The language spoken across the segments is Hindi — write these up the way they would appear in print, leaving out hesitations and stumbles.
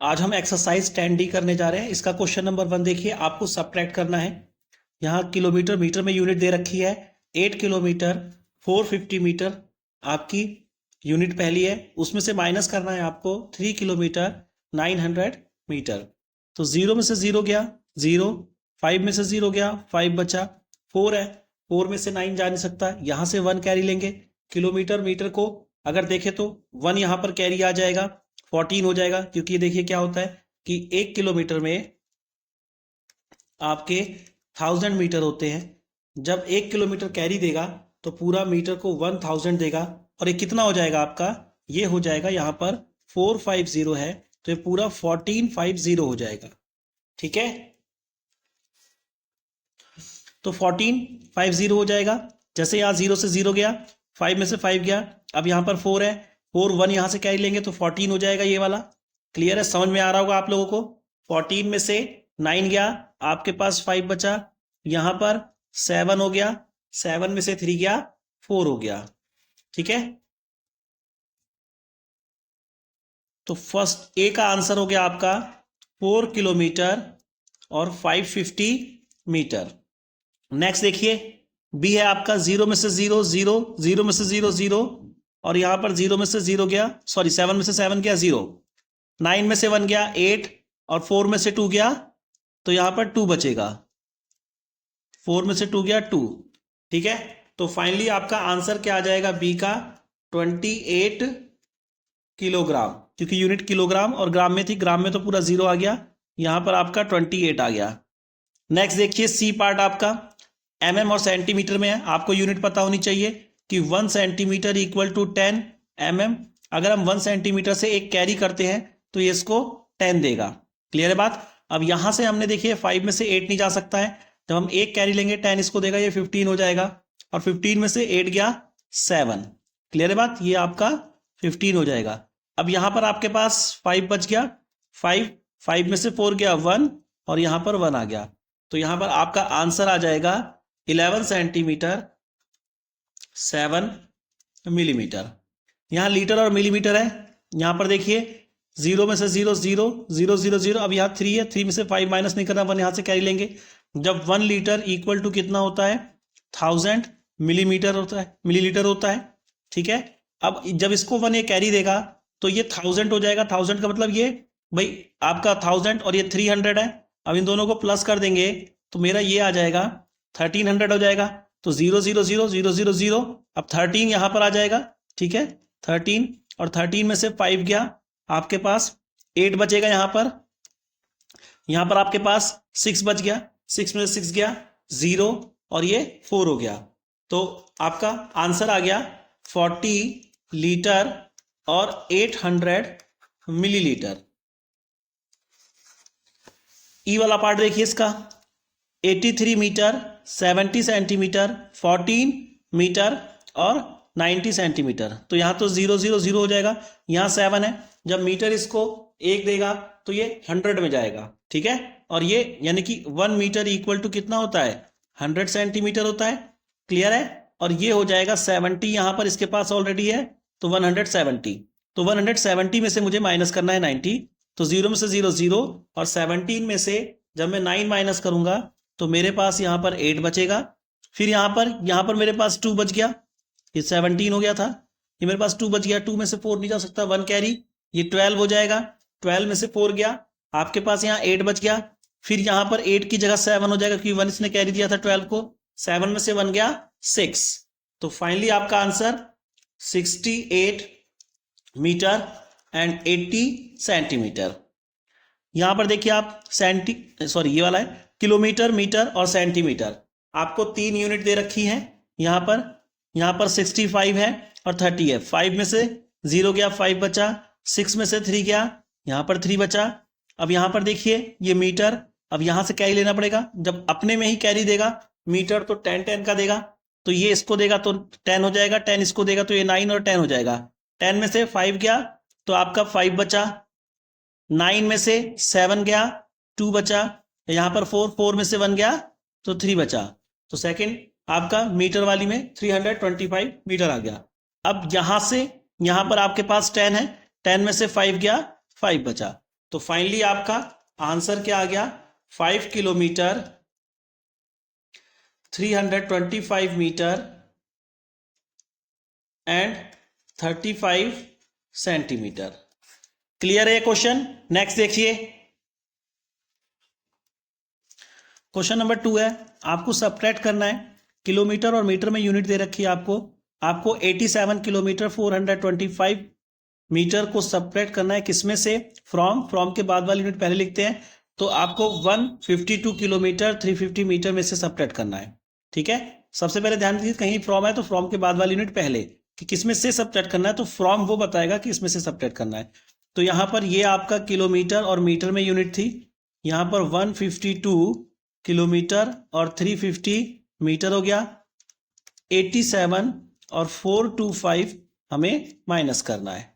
आज हम एक्सरसाइज 10D करने जा रहे हैं। इसका क्वेश्चन नंबर 1 देखिए, आपको सब्ट्रैक्ट करना है। यहाँ किलोमीटर मीटर में यूनिट दे रखी है। 8 किलोमीटर 450 मीटर आपकी यूनिट पहली है, उसमें से माइनस करना है आपको 3 किलोमीटर 900 मीटर। तो 0 में से 0 गया 0, 5 में से 0 गया 5 बचा, 4 है, 4 में से 9 जा नहीं सकता, यहाँ से 1 कैरी लेंगे। किलोमीटर मीटर को अगर देखें तो 1 यहाँ पर कैरी आ जाएगा, 14 हो जाएगा, क्योंकि ये देखिए क्या होता है कि 1 किलोमीटर में आपके 1000 मीटर होते हैं। जब 1 किलोमीटर कैरी देगा तो पूरा मीटर को 1000 देगा, और ये कितना हो जाएगा आपका, ये हो जाएगा यहाँ पर 450 है, तो ये पूरा 1450 हो जाएगा। ठीक है, तो 1450 हो जाएगा। जैसे यहाँ 0 से 0 गया, 5 में से 5 गया, अब यहाँ पर 4 है, 4 1 यहाँ से कैरी लेंगे तो 14 हो जाएगा ये वाला। क्लियर है, समझ में आ रहा होगा आप लोगों को। 14 में से 9 गया, आपके पास 5 बचा, यहाँ पर 7 हो गया, 7 में से 3 गया 4 हो गया। ठीक है, तो फर्स्ट ए का आंसर हो गया आपका 4 किलोमीटर और 550 मीटर। नेक्स्ट देखिए, बी है आपका 0 में से 0 0, 0 में से 0 0, और यहां पर 0 में से 0 गया, सॉरी 7 में से 7 गया 0, 9 में से 1 गया 8, और 4 में से 2 गया, तो यहां पर 2 बचेगा, 4 में से 2 गया 2। ठीक है, तो फाइनली आपका आंसर क्या आ जाएगा बी का 28 किलोग्राम, क्योंकि यूनिट किलोग्राम और ग्राम में थी, ग्राम में तो पूरा 0 आ गया, यहां पर आपका 28 आ गया। नेक्स्ट देखिए, सी पार्ट आपका mm और सेंटीमीटर में है। आपको यूनिट पता होनी चाहिए कि 1 सेंटीमीटर इक्वल टू 10 mm। अगर हम 1 सेंटीमीटर से एक कैरी करते हैं तो ये इसको 10 देगा। क्लियर है बात। अब यहां से हमने देखिए 5 में से 8 नहीं जा सकता है, जब हम एक कैरी लेंगे 10 इसको देगा, ये 15 हो जाएगा, और 15 में से 8 गया 7। क्लियर है बात, ये आपका 15 हो जाएगा। अब यहां पर आपके पास 5 बच गया, 5 में से 4 गया 1, और यहां पर 1 आ गया, तो यहां पर आपका आंसर आ जाएगा 11 सेंटीमीटर 7 मिलीमीटर। यहां लीटर और मिलीमीटर है। यहां पर देखिए 0 में से 0 0 0 0 0, अब यहां 3 है, 3 में से 5 माइनस नहीं करना, 1 यहां से कैरी लेंगे। जब 1 लीटर इक्वल टू कितना होता है 1000 मिलीमीटर होता है, मिलीलीटर होता है। ठीक है, अब जब इसको 1 ये कैरी देगा तो ये 1000 हो जाएगा। 1000 का मतलब ये भाई आपका 1000 और ये 300 है। अब इन दोनों को प्लस कर देंगे तो मेरा ये आ जाएगा 1300 हो जाएगा। तो 0 0 0 0 0 0, अब 13 यहां पर आ जाएगा। ठीक है, 13, और 13 में से 5 गया, आपके पास 8 बचेगा, यहां पर आपके पास 6 बच गया, 6 में से 6 गया 0, और ये 4 हो गया। तो आपका आंसर आ गया 40 लीटर और 800 मिलीलीटर। ई वाला पार्ट देखिए इसका, 83 मीटर 70 सेंटीमीटर 14 मीटर और 90 सेंटीमीटर। तो यहां तो 0 0 0 हो जाएगा, यहां 7 है, जब मीटर इसको 1 देगा तो ये 100 में जाएगा। ठीक है, और ये यानी कि 1 मीटर इक्वल टू कितना होता है 100 सेंटीमीटर होता है। क्लियर है, और ये हो जाएगा 70, यहां पर इसके पास ऑलरेडी है, तो 170। तो 170 में से मुझे माइनस करना है 90, तो 0 में से 0 0, और 17 में से जब मैं 9 माइनस करूंगा तो मेरे पास यहां पर 8 बचेगा। फिर यहां पर मेरे पास 2 बच गया, ये 17 हो गया था, ये मेरे पास 2 बच गया, 2 में से 4 नहीं जा सकता, 1 कैरी, ये 12 हो जाएगा। 12 में से 4 गया, आपके पास यहाँ 8 बच गया। फिर यहां पर 8 की जगह 7 हो जाएगा, क्योंकि 1 इसने कैरी दिया था 12 को, 7 में से 1 गया 6। तो फाइनली आपका आंसर 68 मीटर एंड 80 सेंटीमीटर। यहां पर देखिए आप ये वाला है किलोमीटर मीटर और सेंटीमीटर। आपको 3 यूनिट दे रखी हैं। यहां पर 65 है और 30 है। 5 में से 0 गया, 5 बचा, 6 में से 3 गया, यहां पर 3 बचा। अब यहां पर देखिए ये मीटर, अब यहां से कैरी लेना पड़ेगा, जब अपने में ही कैरी देगा मीटर तो 10 10 का देगा, तो ये इसको देगा तो 10 हो जाएगा, 10 इसको देगा तो ये 9 और 10 हो जाएगा। 10 में से 5 गया तो आपका 5 बचा, 9 में से 7 गया 2 बचा, यहां पर 4 में से 1 गया तो 3 बचा। तो सेकंड आपका मीटर वाली में 325 मीटर आ गया। अब यहां से यहां पर आपके पास 10 है, 10 में से 5 गया 5 बचा, तो फाइनली आपका आंसर क्या आ गया, 5 kilometre 325 metre and 35 centimetre. Clear है क्वेश्चन। नेक्स्ट देखिए, क्वेश्चन नंबर 2 है, आपको सब्ट्रैक्ट करना है। किलोमीटर और मीटर में यूनिट दे रखी है आपको 87 किलोमीटर 425 मीटर को सब्ट्रैक्ट करना है, किसमें से, फ्रॉम के बाद वाली यूनिट पहले लिखते हैं, तो आपको 152 किलोमीटर 350 मीटर में से सब्ट्रैक्ट करना है। ठीक है, सबसे पहले ध्यान दीजिए, कहीं फ्रॉम है तो फ्रॉम के बाद वाली यूनिट पहले, कि किसमें से सब्ट्रैक्ट करना है, तो फ्रॉम वो बताएगा कि इसमें से सब्ट्रैक्ट करना है। तो यहां पर ये आपका किलोमीटर और मीटर में यूनिट थी, यहां पर 152 किलोमीटर और 350 मीटर हो गया, 87 और 425 हमें माइनस करना है।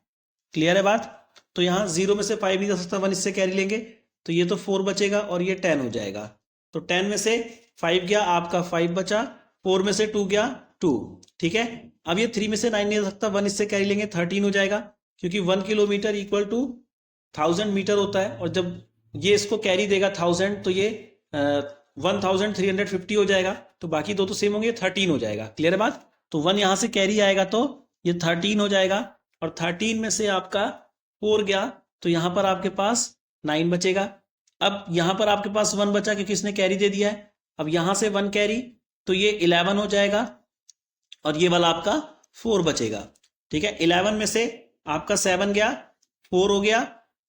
क्लियर है बात। तो यहां 0 में से 5 नहीं जा सकता, 1 इससे कैरी लेंगे, तो ये तो 4 बचेगा और ये 10 हो जाएगा। तो 10 में से 5 गया आपका 5 बचा, 4 में से 2 गया 2। ठीक है, अब ये 3 में से 9 नहीं जा सकता, 1 इससे कैरी लेंगे, 13 हो जाएगा, क्योंकि 1 किलोमीटर इक्वल टू 1000 मीटर होता है, और जब ये इसको कैरी देगा 1000 तो ये 1350 हो जाएगा, तो बाकी दो तो सेम होंगे, 13 हो जाएगा। क्लियर है बात। तो 1 यहां से कैरी आएगा तो ये 13 हो जाएगा, और 13 में से आपका 4 गया, तो यहां पर आपके पास 9 बचेगा। अब यहां पर आपके पास 1 बचा क्योंकि इसने कैरी दे दिया है, अब यहां से 1 कैरी, तो ये 11 हो जाएगा, और ये वाला आपका 4 बचेगा। ठीक है, 11 में से आपका 7 गया, 4 हो गया,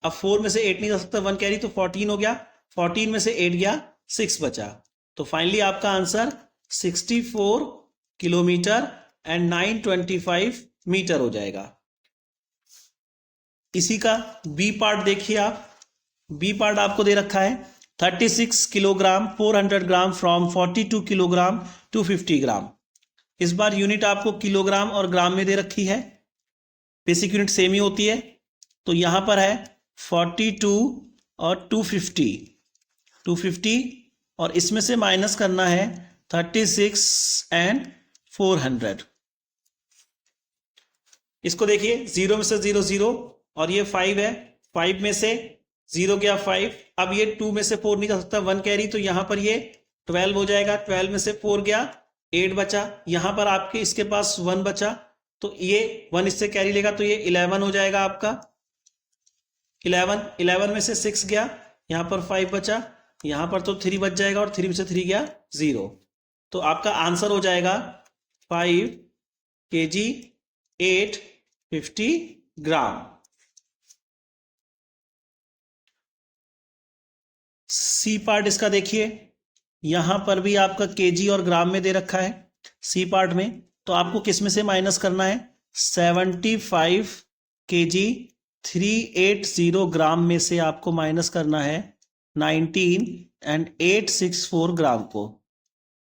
अब 4 में से 8 नहीं जा सकता, 1 कैरी, तो 14 हो गया, 14 में से 8 गया, 6 बचा। तो फाइनली आपका आंसर 64 किलोमीटर एंड 925 मीटर हो जाएगा। इसी का बी पार्ट देखिए आप, बी पार्ट आपको दे रखा है 36 किलोग्राम 400 ग्राम फ्रॉम 42 किलोग्राम 250 ग्राम। इस बार यूनिट आपको किलोग्राम और ग्राम में दे रखी है, बेसिक यूनिट सेम ही होती है। तो यहां पर है 42 और 250 और इसमें से माइनस करना है 36 एंड 400। इसको देखिए, 0 में से 0 0 और ये 5 है, 5 में से 0 गया 5, अब ये 2 में से 4 नहीं जा सकता, 1 कैरी, तो यहां पर ये 12 हो जाएगा, 12 में से 4 गया, 8 बचा, यहां पर आपके इसके पास 1 बचा, तो ये 1 इससे कैरी लेगा, तो ये 11 हो जाएगा आपका। 11 में से 6 गया, यहां पर 5 बचा, यहां पर तो 3 बच जाएगा, और 3 में से 3 गया 0। तो आपका आंसर हो जाएगा 5 kg 850 ग्राम। सी पार्ट इसका देखिए, यहां पर भी आपका केजी और ग्राम में दे रखा है सी पार्ट में, तो आपको किस में से माइनस करना है, 75 kg 380 ग्राम में से आपको माइनस करना है 19 एंड 864 ग्राम को।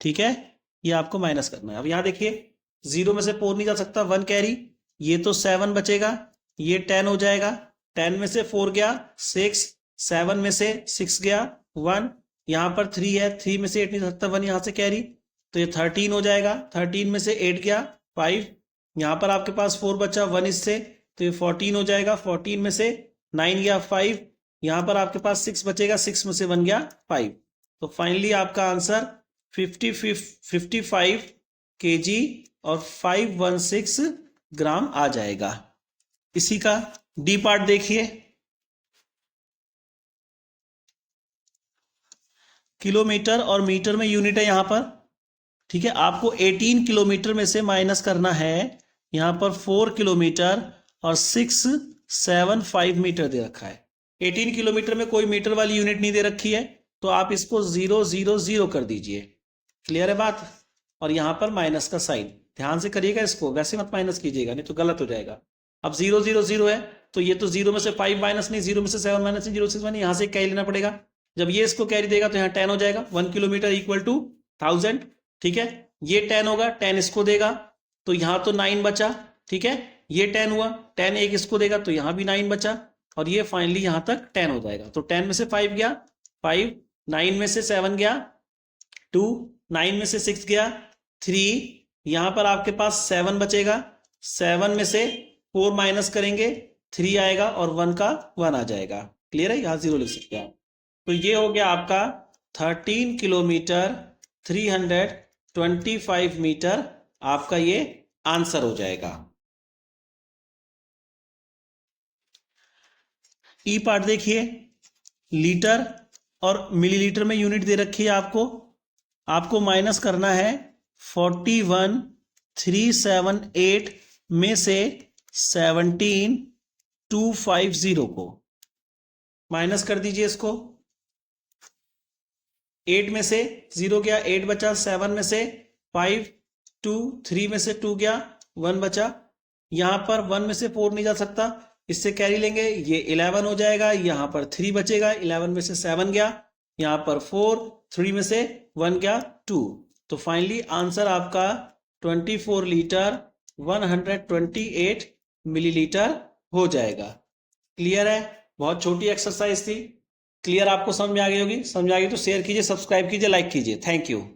ठीक है, ये आपको माइनस करना है। अब यहां देखिए, 0 में से 4 नहीं जा सकता, 1 कैरी, ये तो 7 बचेगा, ये 10 हो जाएगा, 10 में से 4 गया 6, 7 में से 6 गया 1, यहां पर 3 है, 3 में से 8 नहीं जा सकता, 1 यहां से कैरी, तो ये 13 हो जाएगा, 13 में से 8 गया 5, यहां पर आपके पास 4 बचा, 1 इससे, तो ये 14 हो जाएगा, 14 में से 9 गया 5, यहां पर आपके पास 6 बचेगा, 6 में से 1 गया 5। तो फाइनली आपका आंसर 55 kg और 516 ग्राम आ जाएगा। इसी का डी पार्ट देखिए, किलोमीटर और मीटर में यूनिट है यहां पर। ठीक है, आपको 18 किलोमीटर में से माइनस करना है, यहां पर 4 किलोमीटर और 675 मीटर दे रखा है। 18 किलोमीटर में कोई मीटर वाली यूनिट नहीं दे रखी है, तो आप इसको 0 0 0 कर दीजिए। क्लियर है बात। और यहां पर माइनस का साइन, ध्यान से करिएगा इसको, वैसे मत माइनस कीजिएगा, नहीं तो गलत हो जाएगा। अब 0 0 0 है, तो ये तो 0 में से 5 माइनस नहीं, 0 में से 7 माइनस नहीं, 0 6 माइनस, यहां से कैरी लेना पड़ेगा। जब ये इसको कैरी देगा तो यहाँ 10 हो जाएगा, 1 किलोमीटर इक्वल टू 1000। ठीक है, ये 10 होगा, 10 इसको देगा, तो यहां तो 9 बचा। ठीक है, ये 10 हुआ, 10 एक इसको देगा, तो यहां भी 9 बचा, और ये फाइनली यहां तक 10 हो जाएगा। तो 10 में से 5 गया 5, 9 में से 7 गया 2, 9 में से 6 गया 3, यहां पर आपके पास 7 बचेगा, 7 में से 4 माइनस करेंगे 3 आएगा, और 1 का 1 आ जाएगा। क्लियर है, यहाँ 0 लिख सकते हैं। तो ये हो गया आपका 13 किलोमीटर 325 मीटर आपका ये आंसर हो जाएगा। ई पार्ट देखिए, लीटर और मिलीलीटर में यूनिट दे रखी है आपको माइनस करना है 41,378 में से 17,250 को माइनस कर दीजिए। इसको 8 में से 0 गया, 8 बचा, 7 में से 5, 2, 3 में से 2 गया, 1 बचा। यहां पर 1 में से 4 नहीं जा सकता, इससे कैरी लेंगे, ये 11 हो जाएगा। यहां पर 3 बचेगा, 11 में से 7 गया, यहां पर 4, 3 में से 1 गया, 2। तो फाइनली आंसर आपका 24 लीटर 128 मिलीलीटर हो जाएगा। क्लियर है, बहुत छोटी एक्सरसाइज थी। क्लियर, आपको समझ में आ गई होगी। समझ आ गई तो शेयर कीजिए, सब्सक्राइब कीजिए, लाइक कीजिए। Thank you.